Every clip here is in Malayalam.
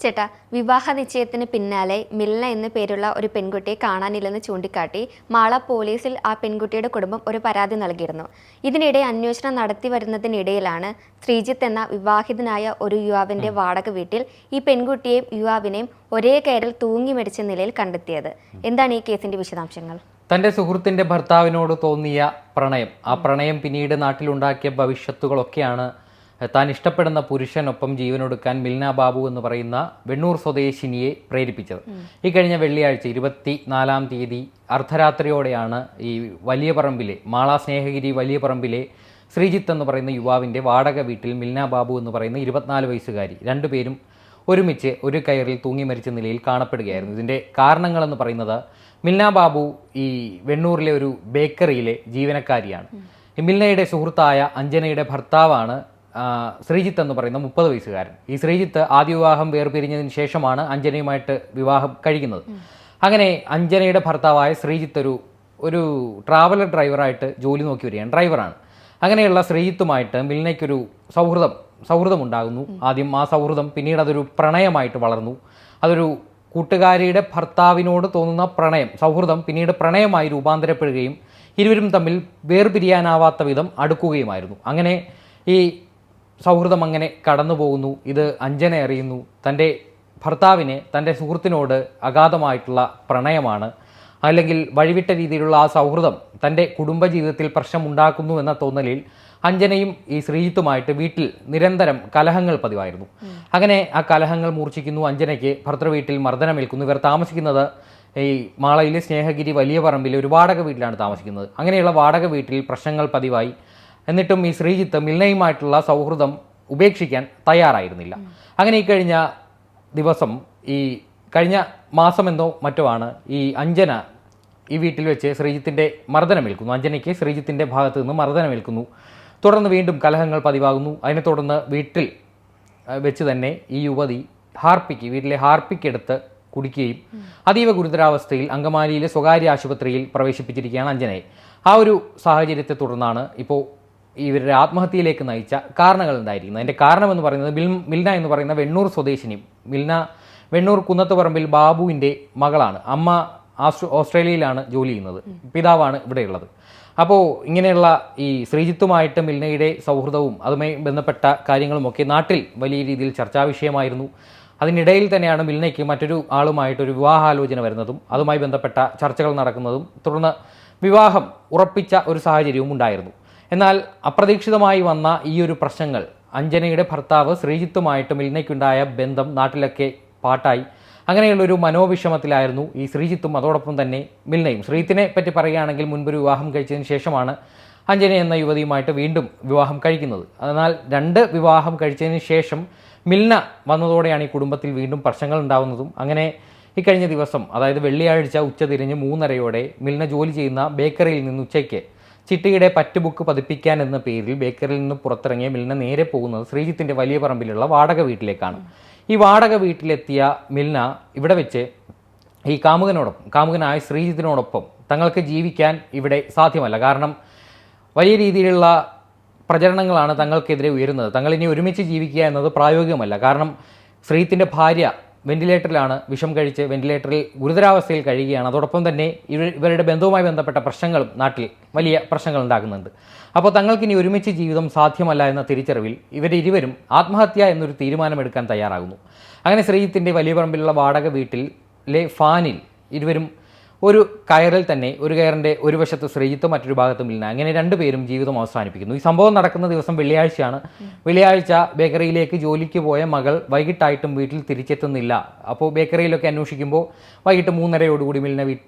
ചേട്ടാ, വിവാഹ നിശ്ചയത്തിന് പിന്നാലെ മിൽന എന്ന പേരുള്ള ഒരു പെൺകുട്ടിയെ കാണാനില്ലെന്ന് ചൂണ്ടിക്കാട്ടി മാള പോലീസിൽ ആ പെൺകുട്ടിയുടെ കുടുംബം ഒരു പരാതി നൽകിയിരുന്നു. ഇതിനിടെ അന്വേഷണം നടത്തി വരുന്നതിനിടയിലാണ് ശ്രീജിത്ത് എന്ന വിവാഹിതനായ ഒരു യുവാവിന്റെ വാടക വീട്ടിൽ ഈ പെൺകുട്ടിയെയും യുവാവിനെയും ഒരേ കയറിൽ തൂങ്ങി മരിച്ച നിലയിൽ കണ്ടെത്തിയത്. എന്താണ് ഈ കേസിന്റെ വിശദാംശങ്ങൾ? തൻ്റെ സുഹൃത്തിൻ്റെ ഭർത്താവിനോട് തോന്നിയ പ്രണയം, ആ പ്രണയം പിന്നീട് നാട്ടിലുണ്ടാക്കിയ ഭവിഷ്യത്തുകളൊക്കെയാണ് താൻ ഇഷ്ടപ്പെടുന്ന പുരുഷനൊപ്പം ജീവനൊടുക്കാൻ മിൽന ബാബു എന്ന് പറയുന്ന വെണ്ണൂർ സ്വദേശിനിയെ പ്രേരിപ്പിച്ചത്. ഈ കഴിഞ്ഞ വെള്ളിയാഴ്ച 24-ാം തീയതി അർദ്ധരാത്രിയോടെയാണ് ഈ വലിയ പറമ്പിലെ മാള സ്നേഹഗിരി വലിയ പറമ്പിലെ ശ്രീജിത്ത് എന്ന് പറയുന്ന യുവാവിൻ്റെ വാടക വീട്ടിൽ മിൽന ബാബു എന്ന് പറയുന്ന 24 വയസ്സുകാരി രണ്ടുപേരും ഒരുമിച്ച് ഒരു കയറിൽ തൂങ്ങി മരിച്ച നിലയിൽ കാണപ്പെടുകയായിരുന്നു. ഇതിൻ്റെ കാരണങ്ങളെന്ന് പറയുന്നത് മിൽന ബാബു ഈ വെണ്ണൂറിലെ ഒരു ബേക്കറിയിലെ ജീവനക്കാരിയാണ്. മിൽനയുടെ സുഹൃത്തായ അഞ്ജനയുടെ ഭർത്താവാണ് ശ്രീജിത്ത് എന്ന് പറയുന്ന 30 വയസ്സുകാരൻ. ഈ ശ്രീജിത്ത് ആദ്യ വിവാഹം വേർപിരിഞ്ഞതിന് ശേഷമാണ് അഞ്ജനയുമായിട്ട് വിവാഹം കഴിക്കുന്നത്. അങ്ങനെ അഞ്ജനയുടെ ഭർത്താവായ ശ്രീജിത്ത് ഒരു ട്രാവലർ ഡ്രൈവറായിട്ട് ജോലി നോക്കി വരികയാണ്, ഡ്രൈവറാണ്. അങ്ങനെയുള്ള ശ്രീജിത്തുമായിട്ട് മിൽനയ്ക്കൊരു സൗഹൃദമുണ്ടാകുന്നു. ആദ്യം ആ സൗഹൃദം പിന്നീട് അതൊരു പ്രണയമായിട്ട് വളർന്നു. അതൊരു കൂട്ടുകാരിയുടെ ഭർത്താവിനോട് തോന്നുന്ന സൗഹൃദം പിന്നീട് പ്രണയമായി രൂപാന്തരപ്പെടുകയും ഇരുവരും തമ്മിൽ വേർപിരിയാനാവാത്ത വിധം അടുക്കുകയുമായിരുന്നു. അങ്ങനെ ഈ സൗഹൃദം അങ്ങനെ കടന്നു പോകുന്നു. ഇത് അഞ്ജന അറിയുന്നു. തൻ്റെ ഭർത്താവിന് തൻ്റെ സുഹൃത്തിനോട് അഗാധമായിട്ടുള്ള പ്രണയമാണ്, അല്ലെങ്കിൽ വഴിവിട്ട രീതിയിലുള്ള ആ സൗഹൃദം തൻ്റെ കുടുംബജീവിതത്തിൽ പ്രശ്നമുണ്ടാക്കുന്നു എന്ന തോന്നലിൽ അഞ്ജനയും ഈ ശ്രീജിത്തുമായിട്ട് വീട്ടിൽ നിരന്തരം കലഹങ്ങൾ പതിവായിരുന്നു. അങ്ങനെ ആ കലഹങ്ങൾ മൂർച്ഛിക്കുന്നു. അഞ്ജനയ്ക്ക് ഭർത്തൃവീട്ടിൽ മർദ്ദനമേൽക്കുന്നു. ഇവർ താമസിക്കുന്നത് ഈ മാളയിലെ സ്നേഹഗിരി വലിയ പറമ്പിലെ ഒരു വാടക വീട്ടിലാണ് താമസിക്കുന്നത്. അങ്ങനെയുള്ള വാടക വീട്ടിൽ പ്രശ്നങ്ങൾ പതിവായി. എന്നിട്ടും ഈ ശ്രീജിത്ത് മിൽനയുമായിട്ടുള്ള സൗഹൃദം ഉപേക്ഷിക്കാൻ തയ്യാറായിരുന്നില്ല. അങ്ങനെ ഈ കഴിഞ്ഞ ദിവസം, ഈ കഴിഞ്ഞ മാസമെന്തോ മറ്റോ ആണ് ഈ അഞ്ജന ഈ വീട്ടിൽ വെച്ച് ശ്രീജിത്തിൻ്റെ മർദ്ദനമേൽക്കുന്നു. അഞ്ജനയ്ക്ക് ശ്രീജിത്തിൻ്റെ ഭാഗത്ത് നിന്ന് മർദ്ദനമേൽക്കുന്നു. തുടർന്ന് വീണ്ടും കലഹങ്ങൾ പതിവാകുന്നു. അതിനെ തുടർന്ന് വീട്ടിൽ വെച്ച് തന്നെ ഈ യുവതി വീട്ടിലെ ഹാർപ്പിക്ക് എടുത്ത് കുടിക്കുകയും അതീവ ഗുരുതരാവസ്ഥയിൽ അങ്കമാലിയിലെ സ്വകാര്യ ആശുപത്രിയിൽ പ്രവേശിപ്പിച്ചിരിക്കുകയാണ് അഞ്ജനയെ. ആ ഒരു സാഹചര്യത്തെ തുടർന്നാണ് ഇപ്പോൾ ഇവരുടെ ആത്മഹത്യയിലേക്ക് നയിച്ച കാരണങ്ങൾ ഉണ്ടായിരിക്കുന്നത്. അതിൻ്റെ കാരണമെന്ന് പറയുന്നത് മിൽന എന്ന് പറയുന്ന വെണ്ണൂർ സ്വദേശിനിയും, മിൽന വെണ്ണൂർ കുന്നത്തുപറമ്പിൽ ബാബുവിൻ്റെ മകളാണ്. അമ്മ ഓസ്ട്രേലിയയിലാണ് ജോലി ചെയ്യുന്നത്, പിതാവാണ് ഇവിടെയുള്ളത്. അപ്പോൾ ഇങ്ങനെയുള്ള ഈ ശ്രീജിത്തുമായിട്ട് മിൽനയുടെ സൗഹൃദവും അതുമായി ബന്ധപ്പെട്ട കാര്യങ്ങളുമൊക്കെ നാട്ടിൽ വലിയ രീതിയിൽ ചർച്ചാ വിഷയമായിരുന്നു. അതിനിടയിൽ തന്നെയാണ് മിൽനയ്ക്ക് മറ്റൊരു ആളുമായിട്ടൊരു വിവാഹാലോചന വരുന്നതും അതുമായി ബന്ധപ്പെട്ട ചർച്ചകൾ നടക്കുന്നതും തുടർന്ന് വിവാഹം ഉറപ്പിച്ച ഒരു സാഹചര്യവും ഉണ്ടായിരുന്നു. എന്നാൽ അപ്രതീക്ഷിതമായി വന്ന ഈ ഒരു പ്രശ്നങ്ങൾ, അഞ്ജനയുടെ ഭർത്താവ് ശ്രീജിത്തുമായിട്ട് മിൽനയ്ക്കുണ്ടായ ബന്ധം നാട്ടിലൊക്കെ പാട്ടായി. അങ്ങനെയുള്ളൊരു മനോവിഷമത്തിലായിരുന്നു ഈ ശ്രീജിത്തും അതോടൊപ്പം തന്നെ മിൽനയും. ശ്രീജിത്തിനെ പറ്റി പറയുകയാണെങ്കിൽ മുൻപൊരു വിവാഹം കഴിച്ചതിന് ശേഷമാണ് അഞ്ജന എന്ന യുവതിയുമായിട്ട് വീണ്ടും വിവാഹം കഴിക്കുന്നത്. എന്നാൽ 2 വിവാഹം കഴിച്ചതിന് ശേഷം മിൽന വന്നതോടെയാണ് ഈ കുടുംബത്തിൽ വീണ്ടും പ്രശ്നങ്ങൾ ഉണ്ടാകുന്നതും. അങ്ങനെ ഇക്കഴിഞ്ഞ ദിവസം, അതായത് വെള്ളിയാഴ്ച ഉച്ചതിരിഞ്ഞ് 3:30 മിൽന ജോലി ചെയ്യുന്ന ബേക്കറിയിൽ നിന്ന് ഉച്ചയ്ക്ക് ചിട്ടിയുടെ പറ്റുബുക്ക് പതിപ്പിക്കാൻ എന്ന പേരിൽ ബേക്കറിയിൽ നിന്ന് പുറത്തിറങ്ങിയ മിൽന നേരെ പോകുന്നത് ശ്രീജിത്തിൻ്റെ വലിയ പറമ്പിലുള്ള വാടക വീട്ടിലേക്കാണ്. ഈ വാടക വീട്ടിലെത്തിയ മിൽന ഇവിടെ വെച്ച് ഈ കാമുകനായ ശ്രീജിത്തിനോടൊപ്പം തങ്ങൾക്ക് ജീവിക്കാൻ ഇവിടെ സാധ്യമല്ല. കാരണം വലിയ രീതിയിലുള്ള പ്രചരണങ്ങളാണ് തങ്ങൾക്കെതിരെ ഉയരുന്നത്. തങ്ങളിനി ഒരുമിച്ച് ജീവിക്കുക എന്നത് പ്രായോഗികമല്ല. കാരണം ശ്രീജിത്തിൻ്റെ ഭാര്യ വെന്റിലേറ്ററിലാണ്, വിഷം കഴിച്ച് വെന്റിലേറ്ററിൽ ഗുരുതരാവസ്ഥയിൽ കഴിയുകയാണ്. അതോടൊപ്പം തന്നെ ഇവരുടെ ബന്ധവുമായി ബന്ധപ്പെട്ട പ്രശ്നങ്ങളും നാട്ടിൽ വലിയ പ്രശ്നങ്ങൾ ഉണ്ടാക്കുന്നുണ്ട്. അപ്പോൾ തങ്ങൾക്കിനി ഒരുമിച്ച് ജീവിതം സാധ്യമല്ല എന്ന തിരിച്ചറിവിൽ ഇവരിരുവരും ആത്മഹത്യ എന്നൊരു തീരുമാനമെടുക്കാൻ തയ്യാറാകുന്നു. അങ്ങനെ ശ്രീജിത്തിൻ്റെ വലിയ പറമ്പിലുള്ള വാടക വീട്ടിലെ ഫാനിൽ ഇരുവരും ഒരു കയറിൽ തന്നെ, ഒരു കയറിൻ്റെ ഒരു വശത്ത് ശ്രീജിത്ത് മറ്റൊരു ഭാഗത്ത് മിൽന, അങ്ങനെ 2 പേരും ജീവിതം അവസാനിപ്പിക്കുന്നു. ഈ സംഭവം നടക്കുന്ന ദിവസം വെള്ളിയാഴ്ചയാണ്. വെള്ളിയാഴ്ച ബേക്കറിയിലേക്ക് ജോലിക്ക് പോയ മകൾ വൈകിട്ടായിട്ടും വീട്ടിൽ തിരിച്ചെത്തുന്നില്ല. അപ്പോൾ ബേക്കറിയിലൊക്കെ അന്വേഷിക്കുമ്പോൾ വൈകിട്ട് 3:30 മിൽന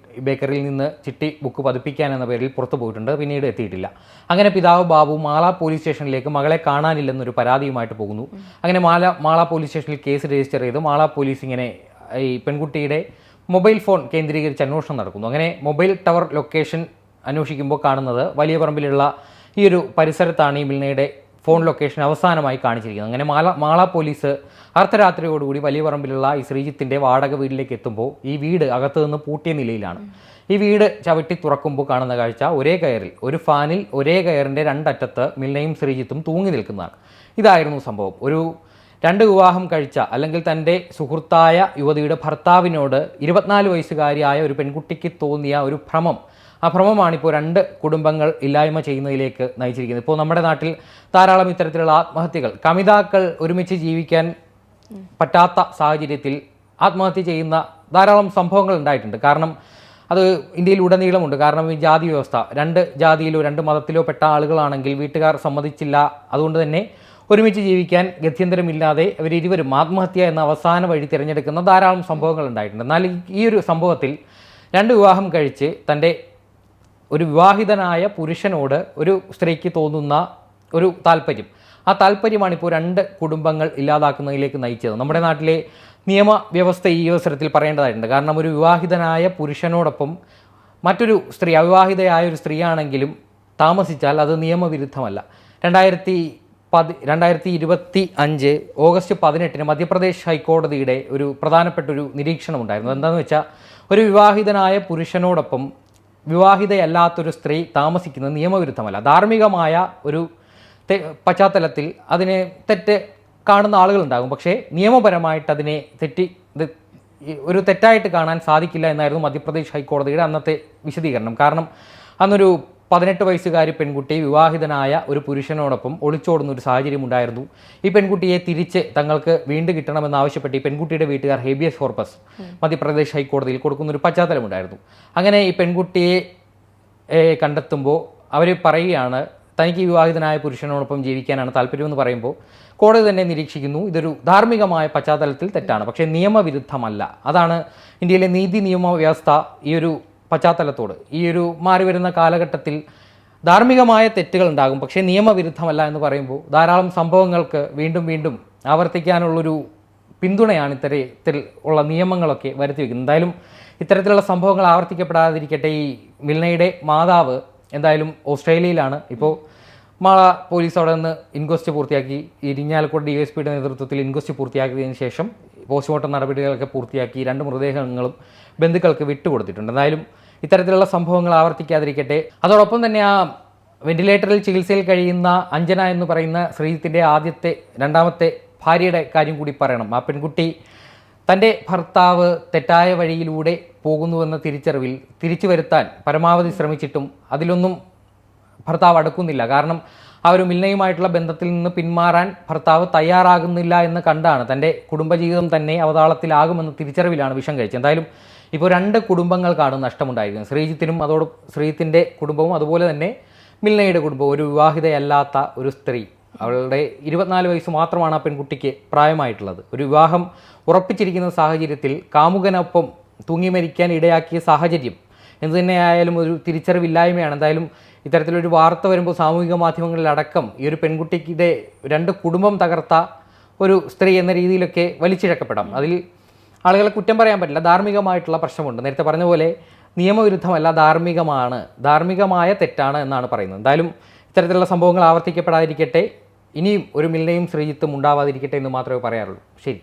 ബേക്കറിയിൽ നിന്ന് ചിട്ടി ബുക്ക് പതിപ്പിക്കാൻ എന്ന പേരിൽ പുറത്തു പോയിട്ടുണ്ട്. പിന്നീട് എത്തിയിട്ടില്ല. അങ്ങനെ പിതാവ് ബാബു മാള പോലീസ് സ്റ്റേഷനിലേക്ക് മകളെ കാണാനില്ലെന്നൊരു പരാതിയുമായിട്ട് പോകുന്നു. അങ്ങനെ മാള പോലീസ് സ്റ്റേഷനിൽ കേസ് രജിസ്റ്റർ ചെയ്ത് മാള പോലീസ് ഇങ്ങനെ ഈ പെൺകുട്ടിയുടെ മൊബൈൽ ഫോൺ കേന്ദ്രീകരിച്ച് അന്വേഷണം നടക്കുന്നു. അങ്ങനെ മൊബൈൽ ടവർ ലൊക്കേഷൻ അന്വേഷിക്കുമ്പോൾ കാണുന്നത് വലിയ പറമ്പിലുള്ള ഈ ഒരു പരിസരത്താണ് ഈ മിൽനയുടെ ഫോൺ ലൊക്കേഷൻ അവസാനമായി കാണിച്ചിരിക്കുന്നത്. അങ്ങനെ മാള പോലീസ് അർദ്ധരാത്രിയോടുകൂടി വലിയ പറമ്പിലുള്ള ഈ ശ്രീജിത്തിൻ്റെ വാടക വീട്ടിലേക്ക് എത്തുമ്പോൾ ഈ വീട് അകത്തു നിന്ന് പൂട്ടിയ നിലയിലാണ്. ഈ വീട് ചവിട്ടി തുറക്കുമ്പോൾ കാണുന്ന കാഴ്ച ഒരേ കയറിൽ, ഒരു ഫാനിൽ ഒരേ കയറിൻ്റെ 2 അറ്റത്ത് മിൽനയും ശ്രീജിത്തും തൂങ്ങി നിൽക്കുന്നതാണ്. ഇതായിരുന്നു സംഭവം. ഒരു രണ്ട് വിവാഹം കഴിച്ച അല്ലെങ്കിൽ തൻ്റെ സുഹൃത്തായ യുവതിയുടെ ഭർത്താവിനോട് 24 വയസ്സുകാരിയായ ഒരു പെൺകുട്ടിക്ക് തോന്നിയ ഒരു ഭ്രമം, ആ ഭ്രമമാണ് ഇപ്പോൾ രണ്ട് കുടുംബങ്ങൾ ഇല്ലായ്മ ചെയ്യുന്നതിലേക്ക് നയിച്ചിരിക്കുന്നത്. ഇപ്പോൾ നമ്മുടെ നാട്ടിൽ ധാരാളം ഇത്തരത്തിലുള്ള ആത്മഹത്യകൾ, കമിതാക്കൾ ഒരുമിച്ച് ജീവിക്കാൻ പറ്റാത്ത സാഹചര്യത്തിൽ ആത്മഹത്യ ചെയ്യുന്ന ധാരാളം സംഭവങ്ങൾ ഉണ്ടായിട്ടുണ്ട്. കാരണം അത് ഇന്ത്യയിൽ ഉടനീളമുണ്ട്. കാരണം ഈ ജാതി വ്യവസ്ഥ, രണ്ട് ജാതിയിലോ രണ്ട് മതത്തിലോ പെട്ട ആളുകളാണെങ്കിൽ വീട്ടുകാർ സമ്മതിച്ചില്ല, അതുകൊണ്ട് തന്നെ ഒരുമിച്ച് ജീവിക്കാൻ ഗത്യന്തരമില്ലാതെ ഇവരിരുവരും ആത്മഹത്യ എന്ന അവസാന വഴി തിരഞ്ഞെടുക്കുന്ന ധാരാളം സംഭവങ്ങൾ ഉണ്ടായിട്ടുണ്ട്. എന്നാൽ ഈ ഒരു സംഭവത്തിൽ രണ്ട് വിവാഹം കഴിച്ച് തൻ്റെ ഒരു വിവാഹിതനായ പുരുഷനോട് ഒരു സ്ത്രീക്ക് തോന്നുന്ന ഒരു താല്പര്യം, ആ താല്പര്യമാണ് ഇപ്പോൾ രണ്ട് കുടുംബങ്ങൾ ഇല്ലാതാക്കുന്നതിലേക്ക് നയിച്ചത്. നമ്മുടെ നാട്ടിലെ നിയമവ്യവസ്ഥ ഈ അവസരത്തിൽ പറയേണ്ടതായിട്ടുണ്ട്. കാരണം ഒരു വിവാഹിതനായ പുരുഷനോടൊപ്പം മറ്റൊരു സ്ത്രീ, അവിവാഹിതയായ ഒരു സ്ത്രീയാണെങ്കിലും താമസിച്ചാൽ അത് നിയമവിരുദ്ധമല്ല. 2025 ഓഗസ്റ്റ് 18 മധ്യപ്രദേശ് ഹൈക്കോടതിയുടെ ഒരു പ്രധാനപ്പെട്ടൊരു നിരീക്ഷണമുണ്ടായിരുന്നു. എന്താണെന്ന് വെച്ചാൽ, ഒരു വിവാഹിതനായ പുരുഷനോടൊപ്പം വിവാഹിതയല്ലാത്തൊരു സ്ത്രീ താമസിക്കുന്നത് നിയമവിരുദ്ധമല്ല. ധാർമ്മികമായ ഒരു പശ്ചാത്തലത്തിൽ അതിനെ തെറ്റ് കാണുന്ന ആളുകളുണ്ടാകും. പക്ഷേ നിയമപരമായിട്ട് അതിനെ ഒരു തെറ്റായിട്ട് കാണാൻ സാധിക്കില്ല എന്നായിരുന്നു മധ്യപ്രദേശ് ഹൈക്കോടതിയുടെ അന്നത്തെ വിശദീകരണം. കാരണം അന്നൊരു 18 വയസ്സുകാരി പെൺകുട്ടി വിവാഹിതനായ ഒരു പുരുഷനോടൊപ്പം ഒളിച്ചോടുന്ന ഒരു സാഹചര്യം ഉണ്ടായിരുന്നു. ഈ പെൺകുട്ടിയെ തിരിച്ച് തങ്ങൾക്ക് വീണ്ടും കിട്ടണമെന്നാവശ്യപ്പെട്ട് ഈ പെൺകുട്ടിയുടെ വീട്ടുകാർ ഹേബിയസ് കോർപ്പസ് മധ്യപ്രദേശ് ഹൈക്കോടതിയിൽ കൊടുക്കുന്ന ഒരു പശ്ചാത്തലമുണ്ടായിരുന്നു. അങ്ങനെ ഈ പെൺകുട്ടിയെ കണ്ടെത്തുമ്പോൾ അവർ പറയുകയാണ്, തനിക്ക് വിവാഹിതനായ പുരുഷനോടൊപ്പം ജീവിക്കാനാണ് താല്പര്യമെന്ന് പറയുമ്പോൾ കോടതി തന്നെ നിരീക്ഷിക്കുന്നു, ഇതൊരു ധാർമ്മികമായ പശ്ചാത്തലത്തിൽ തെറ്റാണ്, പക്ഷേ നിയമവിരുദ്ധമല്ല. അതാണ് ഇന്ത്യയിലെ നീതി നിയമ വ്യവസ്ഥ. ഈ ഒരു പശ്ചാത്തലത്തോട്, ഈ ഒരു മാറി വരുന്ന കാലഘട്ടത്തിൽ ധാർമ്മികമായ തെറ്റുകൾ ഉണ്ടാകും, പക്ഷേ നിയമവിരുദ്ധമല്ല എന്ന് പറയുമ്പോൾ ധാരാളം സംഭവങ്ങൾക്ക് വീണ്ടും വീണ്ടും ആവർത്തിക്കാനുള്ളൊരു പിന്തുണയാണ് ഇത്തരത്തിൽ ഉള്ള നിയമങ്ങളൊക്കെ വരുത്തി വയ്ക്കുന്നത്. എന്തായാലും ഇത്തരത്തിലുള്ള സംഭവങ്ങൾ ആവർത്തിക്കപ്പെടാതിരിക്കട്ടെ. ഈ മിൽനയുടെ മാതാവ് എന്തായാലും ഓസ്ട്രേലിയയിലാണ്. ഇപ്പോൾ മാള പോലീസ് അവിടെ നിന്ന് ഇൻക്വസ്റ്റ് പൂർത്തിയാക്കി, ഇരിഞ്ഞാലക്കുട DSPയുടെ നേതൃത്വത്തിൽ ഇൻക്വസ്റ്റ് പൂർത്തിയാക്കിയതിന് ശേഷം പോസ്റ്റ്മോർട്ടം നടപടികളൊക്കെ പൂർത്തിയാക്കി രണ്ട് മൃതദേഹങ്ങളും ബന്ധുക്കൾക്ക് വിട്ടുകൊടുത്തിട്ടുണ്ട്. എന്തായാലും ഇത്തരത്തിലുള്ള സംഭവങ്ങൾ ആവർത്തിക്കാതിരിക്കട്ടെ. അതോടൊപ്പം തന്നെ ആ വെന്റിലേറ്ററിൽ ചികിത്സയിൽ കഴിയുന്ന അഞ്ജന എന്ന് പറയുന്ന ശ്രീജിത്തിൻ്റെ രണ്ടാമത്തെ ഭാര്യയുടെ കാര്യം കൂടി പറയണം. ആ പെൺകുട്ടി തൻ്റെ ഭർത്താവ് തെറ്റായ വഴിയിലൂടെ പോകുന്നുവെന്ന തിരിച്ചറിവിൽ തിരിച്ചു വരുത്താൻ പരമാവധി ശ്രമിച്ചിട്ടും അതിലൊന്നും ഭർത്താവ് അടുക്കുന്നില്ല. കാരണം ആ ഒരു മിൽനയുമായിട്ടുള്ള ബന്ധത്തിൽ നിന്ന് പിന്മാറാൻ ഭർത്താവ് തയ്യാറാകുന്നില്ല എന്ന് കണ്ടാണ് തൻ്റെ കുടുംബജീവിതം തന്നെ അവതാളത്തിലാകുമെന്ന തിരിച്ചറിവിലാണ് വിഷം കഴിച്ചത്. എന്തായാലും ഇപ്പോൾ രണ്ട് കുടുംബങ്ങൾക്കാണ് നഷ്ടമുണ്ടായിരിക്കുന്നത്. ശ്രീജിത്തിൻ്റെ കുടുംബവും അതുപോലെ തന്നെ മിൽനയുടെ കുടുംബവും. ഒരു വിവാഹിതയല്ലാത്ത ഒരു സ്ത്രീ, അവളുടെ 24 വയസ്സ് മാത്രമാണ് ആ പെൺകുട്ടിക്ക് പ്രായമായിട്ടുള്ളത്. ഒരു വിവാഹം ഉറപ്പിച്ചിരിക്കുന്ന സാഹചര്യത്തിൽ കാമുകനൊപ്പം തൂങ്ങി മരിക്കാൻ ഇടയാക്കിയ സാഹചര്യം എന്തു തന്നെയായാലും ഒരു തിരിച്ചറിവില്ലായ്മയാണ്. എന്തായാലും ഇത്തരത്തിലൊരു വാർത്ത വരുമ്പോൾ സാമൂഹിക മാധ്യമങ്ങളിലടക്കം ഈ ഒരു പെൺകുട്ടിയുടെ രണ്ട് കുടുംബം തകർത്ത ഒരു സ്ത്രീ എന്ന രീതിയിലൊക്കെ വലിച്ചിഴക്കപ്പെടാം. അതിൽ ആളുകളെ കുറ്റം പറയാൻ പറ്റില്ല. ധാർമ്മികമായിട്ടുള്ള പ്രശ്നമുണ്ട്. നേരത്തെ പറഞ്ഞ പോലെ നിയമവിരുദ്ധമല്ല, ധാർമ്മികമായ തെറ്റാണ് എന്നാണ് പറയുന്നത്. എന്തായാലും ഇത്തരത്തിലുള്ള സംഭവങ്ങൾ ആവർത്തിക്കപ്പെടാതിരിക്കട്ടെ. ഇനിയും ഒരു മിൽനയും ശ്രീജിത്തും ഉണ്ടാവാതിരിക്കട്ടെ എന്ന് മാത്രമേ പറയാറുള്ളൂ. ശരി.